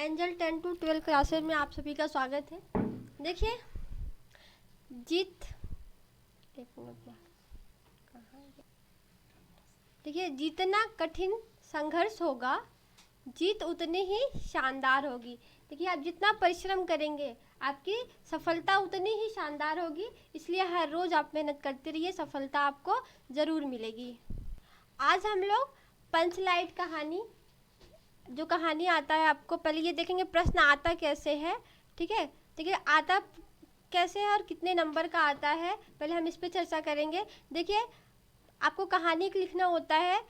Angel 10 to 12 classes में आप सभी का स्वागत है। देखिए जीत एक मिनट में कहाँ गया? देखिए जितना कठिन संघर्ष होगा जीत उतनी ही शानदार होगी। देखिए आप जितना परिश्रम करेंगे आपकी सफलता उतनी ही शानदार होगी, इसलिए हर रोज़ आप मेहनत करते रहिए, सफलता आपको ज़रूर मिलेगी। आज हम लोग पंचलाइट कहानी, जो कहानी आता है आपको पहले ये देखेंगे प्रश्न आता कैसे है। ठीक है, देखिए आता कैसे है और कितने नंबर का आता है, पहले हम इस पे चर्चा करेंगे। देखिए आपको कहानी लिखना होता है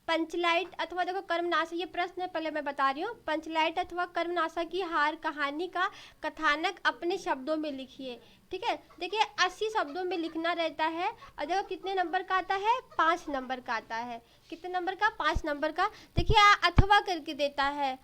पंचलाइट अथवा देखो कर्मनाशा, ये प्रश्न है पहले मैं बता रही हूँ। पंचलाइट अथवा कर्मनाशा की हार कहानी का कथानक अपने शब्दों में लिखिए। ठीक है, देखिए 80 शब्दों में लिखना रहता है और देखो कितने नंबर का आता है, 5 नंबर का आता है। कितने नंबर का, 5 नंबर का। देखिए अथवा करके देता है,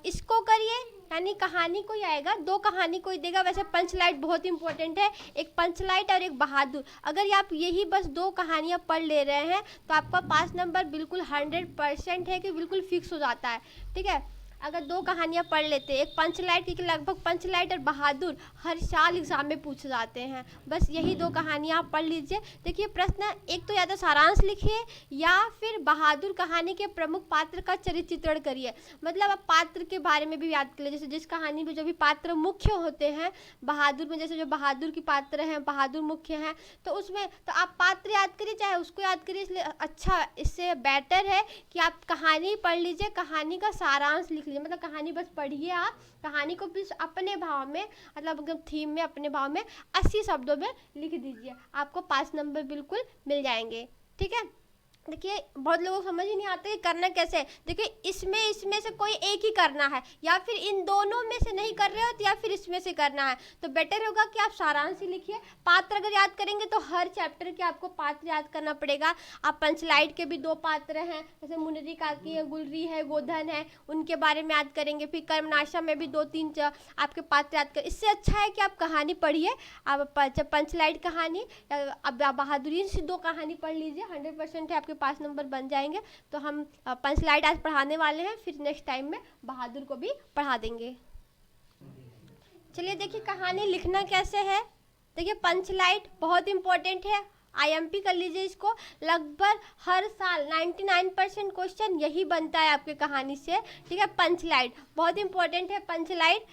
इसको करिए यानी कहानी कोई आएगा, 2 कहानी कोई देगा। वैसे पंचलाइट बहुत इंपॉर्टेंट है, एक पंचलाइट और एक बहादुर। अगर आप यही बस 2 कहानियाँ पढ़ ले रहे हैं तो आपका 5 नंबर बिल्कुल 100% है कि बिल्कुल फिक्स हो जाता है। ठीक है, अगर 2 कहानियाँ पढ़ लेते, एक पंचलाइट, क्योंकि लगभग पंचलाइट और बहादुर हर साल एग्जाम में पूछ जाते हैं, बस यही 2 कहानियाँ आप पढ़ लीजिए। देखिए प्रश्न एक तो या तो सारांश लिखिए या फिर बहादुर कहानी के प्रमुख पात्र का चरित्र चित्रण करिए। मतलब आप पात्र के बारे में भी याद कर लीजिए, जैसे जिस कहानी में जो भी पात्र मुख्य होते हैं, बहादुर में जैसे जो बहादुर की पात्र हैं, बहादुर मुख्य हैं, तो उसमें तो आप पात्र याद करिए चाहे उसको याद करिए। इसलिए अच्छा, इससे बेटर है कि आप कहानी पढ़ लीजिए, कहानी का सारांश लिख लीजिए। मतलब कहानी बस पढ़िए, आप कहानी को भी अपने भाव में, मतलब थीम में, अपने भाव में 80 शब्दों में लिख दीजिए, आपको 5 नंबर बिल्कुल मिल जाएंगे। ठीक है, देखिए बहुत लोगों को समझ ही नहीं आता कि करना कैसे है। देखिए इसमें से कोई एक ही करना है, या फिर इन दोनों में से नहीं कर रहे हो तो या फिर इसमें से करना है, तो बेटर होगा कि आप सारांश ही लिखिए। पात्र अगर याद करेंगे तो हर चैप्टर के आपको पात्र याद करना पड़ेगा। आप पंचलाइट के भी 2 पात्र हैं, जैसे मुनरी काकी है, गुलरी है, गोधन है, उनके बारे में याद करेंगे। फिर कर्मनाशा में भी 2-3 आपके पात्र याद कर। इससे अच्छा है कि आप कहानी पढ़िए, आप पंचलाइट कहानी, अब बहादुरी से 2 कहानी पढ़ लीजिए, 100% है आपके 5 नंबर बन जाएंगे। तो हम पंचलाइट आज पढ़ाने वाले हैं, फिर नेक्स्ट टाइम में बहादुर को भी पढ़ा देंगे। चलिए देखिए कहानी लिखना कैसे है। देखिए पंचलाइट बहुत इंपॉर्टेंट है, IMP कर लीजिए इसको। लगभग हर साल 99% क्वेश्चन यही बनता है आपके कहानी से। ठीक है, पंचलाइट बहुत इंपॉर्टेंट है। पंचलाइट,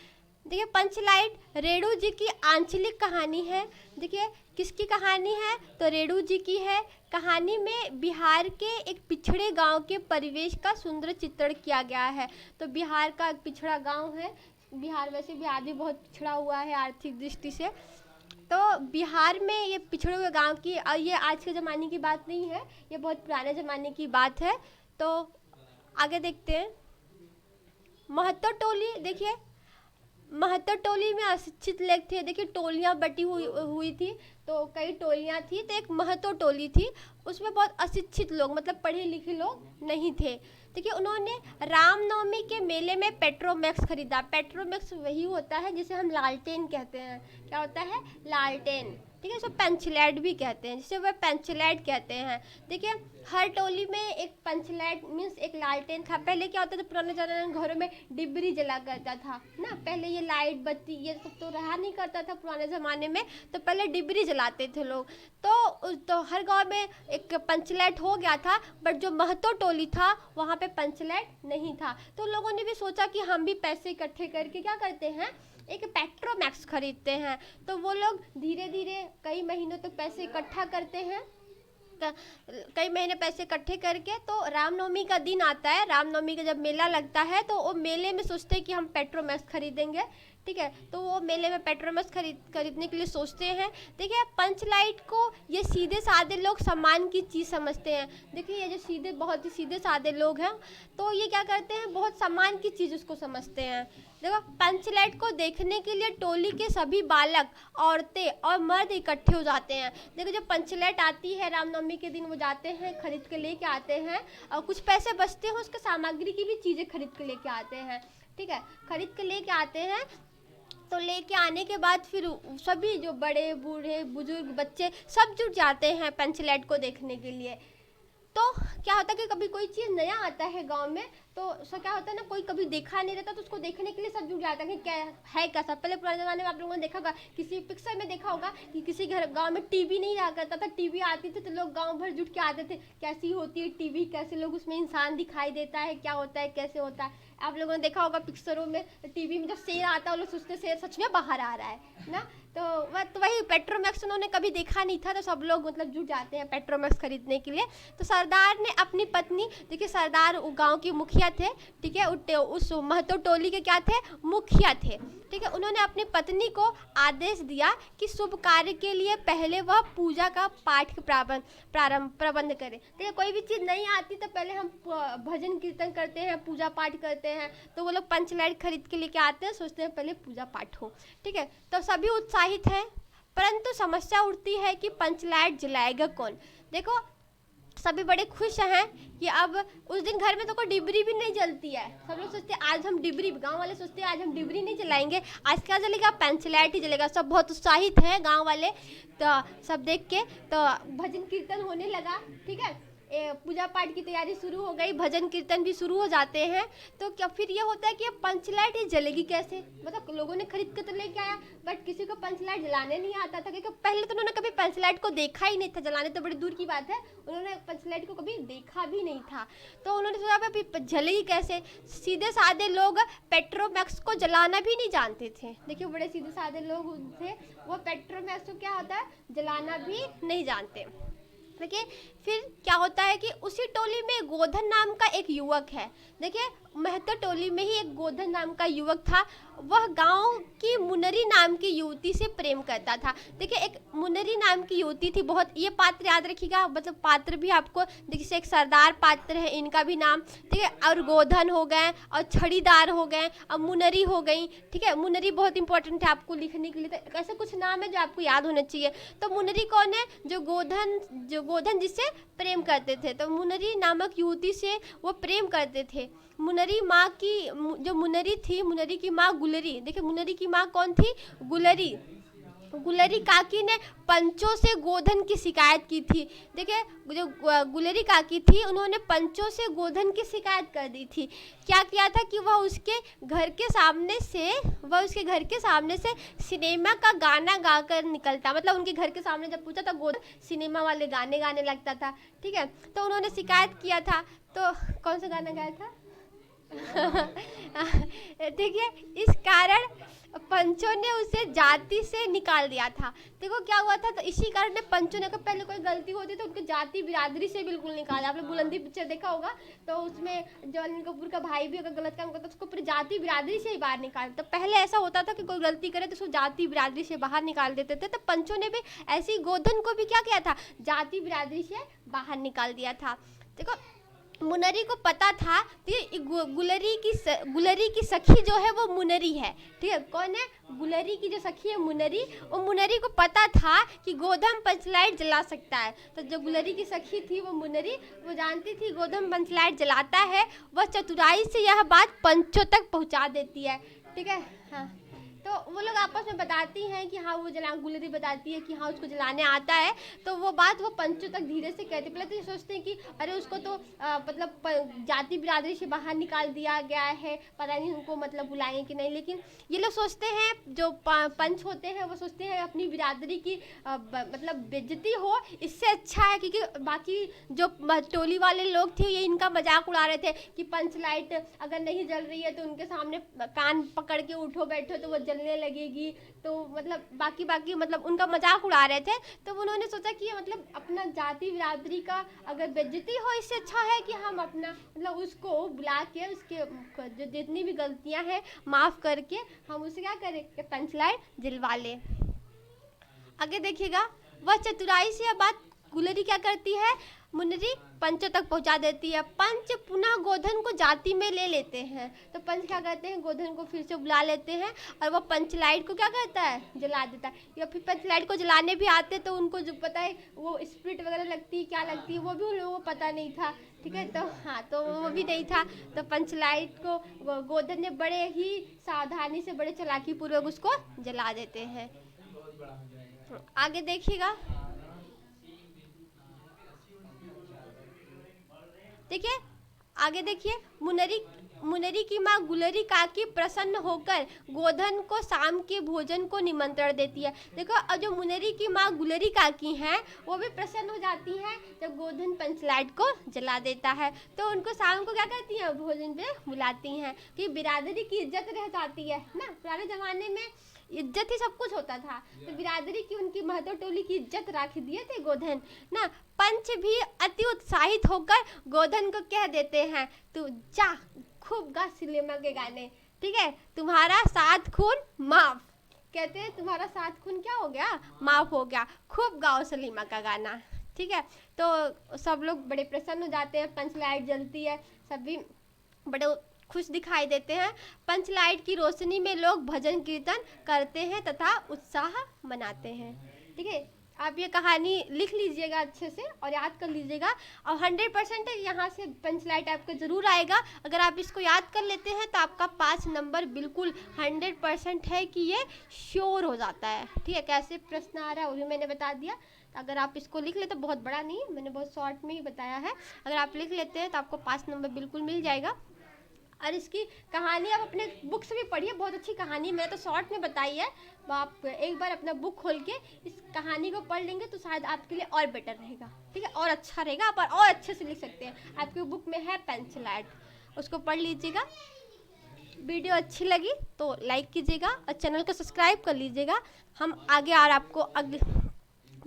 देखिए पंचलाइट रेणु जी की आंचलिक कहानी है। देखिए किसकी कहानी है, तो रेणु जी की है। कहानी में बिहार के एक पिछड़े गांव के परिवेश का सुंदर चित्रण किया गया है। तो बिहार का एक पिछड़ा गांव है, बिहार वैसे भी आदि बहुत पिछड़ा हुआ है आर्थिक दृष्टि से, तो बिहार में ये पिछड़े हुए गांव की, और ये आज के ज़माने की बात नहीं है, ये बहुत पुराने ज़माने की बात है। तो आगे देखते हैं। महतो टोली, देखिए महतो टोली में अशिक्षित लोग थे। देखिए टोलियाँ बटी हुई थी, तो कई टोलियाँ थी, तो एक महतो टोली थी, उसमें बहुत अशिक्षित लोग, मतलब पढ़े लिखे लोग नहीं थे। देखिए उन्होंने रामनवमी के मेले में पेट्रोमैक्स खरीदा। पेट्रोमैक्स वही होता है जिसे हम लालटेन कहते हैं। क्या होता है, लालटेन। ठीक है, इसको पंचलाइट भी कहते हैं, जिसे वह पंचलाइट कहते हैं। देखिए हर टोली में एक पंचलाइट मीन्स एक लालटेन था। पहले क्या होता था, पुराने ज़माने में घरों में डिबरी जला करता था ना, पहले ये लाइट बत्ती ये सब तो रहा नहीं करता था पुराने ज़माने में, तो पहले डिबरी जलाते थे लोग। तो हर गांव में एक पंचलाइट हो गया था, बट जो महतो टोली था वहाँ पे पंचलाइट नहीं था। तो लोगों ने भी सोचा कि हम भी पैसे इकट्ठे करके क्या करते हैं, एक पेट्रोमैक्स खरीदते हैं। तो वो लोग धीरे धीरे कई महीनों तक पैसे इकट्ठा करते हैं, कई महीने पैसे इकट्ठे करके, तो रामनवमी का दिन आता है, रामनवमी का जब मेला लगता है तो वो मेले में सोचते हैं कि हम पेट्रोमैक्स खरीदेंगे। ठीक है, तो वो मेले में पेट्रोमैक्स खरीदने के लिए सोचते हैं। देखिए पंचलाइट को ये सीधे साधे लोग सम्मान की चीज़ समझते हैं। देखिए ये जो बहुत ही सीधे साधे लोग हैं, तो ये क्या करते हैं, बहुत सम्मान की चीज़ उसको समझते हैं। देखो पंचलाइट को देखने के लिए टोली के सभी बालक, औरतें और मर्द इकट्ठे हो जाते हैं। देखो जब पंचलाइट आती है रामनवमी के दिन, वो जाते हैं खरीद के लेके आते हैं, और कुछ पैसे बचते हैं उसके सामग्री की भी चीज़ें खरीद के लेके आते हैं। ठीक है, खरीद के लेके आते हैं, तो लेके आने के बाद फिर सभी जो बड़े बूढ़े बुजुर्ग बच्चे सब जुट जाते हैं पंचलाइट को देखने के लिए। तो क्या होता है कि कभी कोई चीज़ नया आता है गांव में, तो उसका क्या होता है ना, कोई कभी देखा नहीं रहता तो उसको देखने के लिए सब जुट जाता है कि क्या है कैसा। पहले पुराने ज़माने में आप लोगों ने देखा होगा, किसी पिक्चर में देखा होगा कि किसी घर गांव में टीवी नहीं रहा करता था, टीवी आती थी तो लोग गांव भर जुट के आते थे, कैसी होती है टीवी, कैसे लोग उसमें इंसान दिखाई देता है, क्या होता है, कैसे होता है। आप लोगों ने देखा होगा पिक्चरों में, टीवी में जब शेर आता है वो लोग सोचते शेर सच में बाहर आ रहा है ना। तो वही पेट्रोमैक्स उन्होंने कभी देखा नहीं था, तो सब लोग मतलब जुट जाते हैं पेट्रोमैक्स खरीदने के लिए। तो सरदार ने अपनी पत्नी, देखिए सरदार गांव की मुखिया थे, ठीक है, उस महतो टोली के क्या थे, मुखिया थे, ठीक है। उन्होंने अपनी पत्नी को आदेश दिया कि शुभ कार्य के लिए पहले वह पूजा का पाठ प्रबंध करे। ठीक है, कोई भी चीज़ नहीं आती तो पहले हम भजन कीर्तन करते हैं, पूजा पाठ करते हैं। तो वो लोग पंचलाइट खरीद के लेके आते हैं, सोचते हैं पहले पूजा पाठ हो, ठीक है। तो सभी उत्साहित हैं, परंतु समस्या उठती है कि पंचलाइट जलाएगा कौन। देखो सभी बड़े खुश हैं कि अब उस दिन घर में तो कोई डिबरी भी नहीं जलती है। सब लोग सोचते हैं आज हम डिबरी, गांव वाले सोचते हैं आज हम डिबरी नहीं जलाएंगे, आज क्या जलेगा, पेंचलाइट ही जलेगा। सब बहुत उत्साहित हैं गांव वाले। तो सब देख के तो भजन कीर्तन होने लगा, ठीक है, पूजा पाठ की तैयारी शुरू हो गई, भजन कीर्तन भी शुरू हो जाते हैं। तो क्या फिर ये होता है कि अब पंचलाइट ही जलेगी कैसे, मतलब लोगों ने खरीद के तो लेके आया, बट किसी को पंचलाइट जलाने नहीं आता था, क्योंकि पहले तो उन्होंने कभी पंचलाइट को देखा ही नहीं था, जलाने तो बड़ी दूर की बात है, उन्होंने पंचलाइट को कभी देखा भी नहीं था। तो उन्होंने सोचा अभी जलेगी कैसे। सीधे साधे लोग पेट्रोमैक्स को जलाना भी नहीं जानते थे। देखिए बड़े सीधे साधे लोग थे, वो पेट्रोमैक्स को क्या होता है जलाना भी नहीं जानते। देखिए फिर क्या होता है कि उसी टोली में गोधन नाम का एक युवक है। देखिए महतो टोली में ही एक गोधन नाम का युवक था, वह गांव की मुनरी नाम की युवती से प्रेम करता था। देखिए एक मुनरी नाम की युवती थी, बहुत, ये पात्र याद रखिएगा, मतलब पात्र भी आपको देखिए, एक सरदार पात्र है, इनका भी नाम, ठीक है, और गोधन हो गए और छड़ीदार हो गए और मुनरी हो गई, ठीक है। मुनरी बहुत इंपॉर्टेंट है आपको लिखने के लिए, तो ऐसे कुछ नाम है जो आपको याद होना चाहिए। तो मुनरी कौन है, जो गोधन जिससे प्रेम करते थे, तो मुनरी नामक युवती से वो प्रेम करते थे। मुनरी माँ की, जो मुनरी थी, मुनरी की माँ गुलरी, देखिए मुनरी की माँ कौन थी, गुलरी। गुलरी काकी ने पंचों से गोधन की शिकायत की थी। देखिए जो गुलरी काकी थी, उन्होंने पंचों से गोधन की शिकायत कर दी थी। क्या किया था कि वह उसके घर के सामने से सिनेमा का गाना गाकर निकलता, मतलब उनके घर के सामने जब पूछा था गोधन सिनेमा वाले गाने गाने लगता था, ठीक है। तो उन्होंने शिकायत किया था, तो कौन सा गाना गाया था देखिए इस कारण पंचों ने उसे जाति से निकाल दिया था। देखो क्या हुआ था, तो इसी कारण पंचों ने, पहले कोई गलती होती तो उनके जाति बिरादरी से बिल्कुल निकाल। आपने बुलंदी पिक्चर देखा होगा, तो उसमें जो अनिल कपूर का भाई भी अगर गलत काम करता तो उसको पूरी जाति बिरादरी से ही बाहर निकाल। तो पहले ऐसा होता था कि कोई गलती करे तो उसको जाति बिरादरी से बाहर निकाल देते थे। तो पंचों ने भी ऐसी गोधन को भी क्या किया था, जाति बिरादरी से बाहर निकाल दिया था। देखो मुनरी को पता था कि गुलरी की सखी जो है वो मुनरी है, ठीक है। कौन है, गुलरी की जो सखी है मुनरी, वो मुनरी को पता था कि गोधन पंचलाइट जला सकता है। तो जो गुलरी की सखी थी वो मुनरी, वो जानती थी गोधन पंचलाइट जलाता है, वह चतुराई से यह बात पंचों तक पहुंचा देती है, ठीक है। हाँ, तो वो लोग आपस में बताती हैं कि हाँ वो गुलरी बताती है कि हाँ उसको जलाने आता है। तो वो बात वो पंचों तक धीरे से कहती। पहले तो ये सोचते हैं कि अरे उसको तो मतलब जाति बिरादरी से बाहर निकाल दिया गया है, पता नहीं उनको मतलब बुलाएंगे कि नहीं। लेकिन ये लोग सोचते हैं, जो पंच होते हैं वो सोचते हैं अपनी बिरादरी की मतलब बेइज्जती हो, इससे अच्छा है, क्योंकि बाकी जो टोली वाले लोग थे ये इनका मजाक उड़ा रहे थे कि पंच लाइट अगर नहीं जल रही है तो उनके सामने कान पकड़ के उठो बैठो तो वो जलने लगेगी। तो मतलब बाकी मतलब उनका मजाक उड़ा रहे थे। तो उन्होंने सोचा कि मतलब अपना जाति बिरादरी का अगर बेइज्जती हो, इससे अच्छा है कि हम अपना मतलब उसको बुला के उसके जो जितनी भी गलतियां हैं माफ़ करके हम उसे क्या करें कि पंचलाइट जलवा लें। आगे देखिएगा, वह चतुराई से यह बात गुलरी क्या करती है, मुनरी पंचों तक पहुंचा देती है। पंच पुनः गोधन को जाति में ले लेते हैं। तो पंच क्या करते हैं, गोधन को फिर से बुला लेते हैं और वो पंचलाइट को क्या करता है, जला देता है। या फिर पंचलाइट को जलाने भी आते तो उनको जो पता है वो स्प्रिट वगैरह लगती है, क्या लगती है, वो भी उन लोगों को पता नहीं था, ठीक है। तो हाँ, तो वो भी नहीं था। तो पंचलाइट को गोधन ने बड़े ही सावधानी से, बड़े चालाकी पूर्वक उसको जला देते हैं। आगे देखिएगा, देखिए आगे देखिए, मुनरी मुनरी की माँ गुलरी काकी प्रसन्न होकर गोधन को शाम के भोजन को निमंत्रण देती है। देखो, अब जो मुनरी की माँ गुलरी काकी हैं वो भी प्रसन्न हो जाती हैं जब गोधन पंचलाइट को जला देता है, तो उनको शाम को क्या कहती हैं, भोजन पे बुलाती हैं कि बिरादरी की इज्जत रह जाती है ना। पुराने ज़माने में इज्जत ही सब कुछ होता था, तो बिरादरी की उनकी महतो टोली की इज्जत रख दिए थे गोधन ना। पंच भी अति उत्साहित होकर गोधन को कह देते हैं, तू जा खूब गा सिनेमा के गाने, ठीक है, तुम्हारा 7 खून माफ, कहते हैं तुम्हारा 7 खून क्या हो गया, माफ हो गया, खूब गाओ सलीमा का गाना, ठीक है। तो सब लोग बड़े प्रसन्न हो जाते हैं, पंचलाइट जलती है, सभी बड़े खुश दिखाई देते हैं। पंचलाइट की रोशनी में लोग भजन कीर्तन करते हैं तथा उत्साह मनाते हैं, ठीक है। आप ये कहानी लिख लीजिएगा अच्छे से और याद कर लीजिएगा, और 100% यहाँ से पंचलाइट आपका ज़रूर आएगा। अगर आप इसको याद कर लेते हैं तो आपका 5 नंबर बिल्कुल 100% है कि ये श्योर हो जाता है, ठीक है। कैसे प्रश्न आ रहा है वो भी मैंने बता दिया। अगर आप इसको लिख लेते, बहुत बड़ा नहीं, मैंने बहुत शॉर्ट में ही बताया है, अगर आप लिख लेते हैं तो आपको 5 नंबर बिल्कुल मिल जाएगा। और इसकी कहानी आप अपने बुक से भी पढ़िए, बहुत अच्छी कहानी, मैं तो शॉर्ट में बताई है। आप एक बार अपना बुक खोल के इस कहानी को पढ़ लेंगे तो शायद आपके लिए और बेटर रहेगा, ठीक है, और अच्छा रहेगा, आप और अच्छे से लिख सकते हैं। आपकी बुक में है पेंसिल, उसको पढ़ लीजिएगा। वीडियो अच्छी लगी तो लाइक कीजिएगा और चैनल को सब्सक्राइब कर लीजिएगा। हम आगे और आपको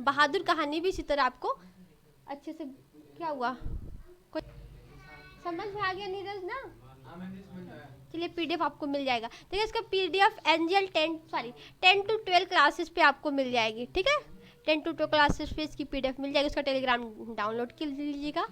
बहादुर कहानी भी इसी तरह आपको अच्छे से, क्या हुआ, कुछ समझ में आ गया नीरज ना? चलिए, पीडीएफ आपको मिल जाएगा, ठीक है। इसका पीडीएफ एनजीएल 10 to 12 क्लासेस पे आपको मिल जाएगी, ठीक है। 10 to 12 क्लासेस पे इसकी पीडीएफ मिल जाएगी, उसका टेलीग्राम डाउनलोड कर लीजिएगा।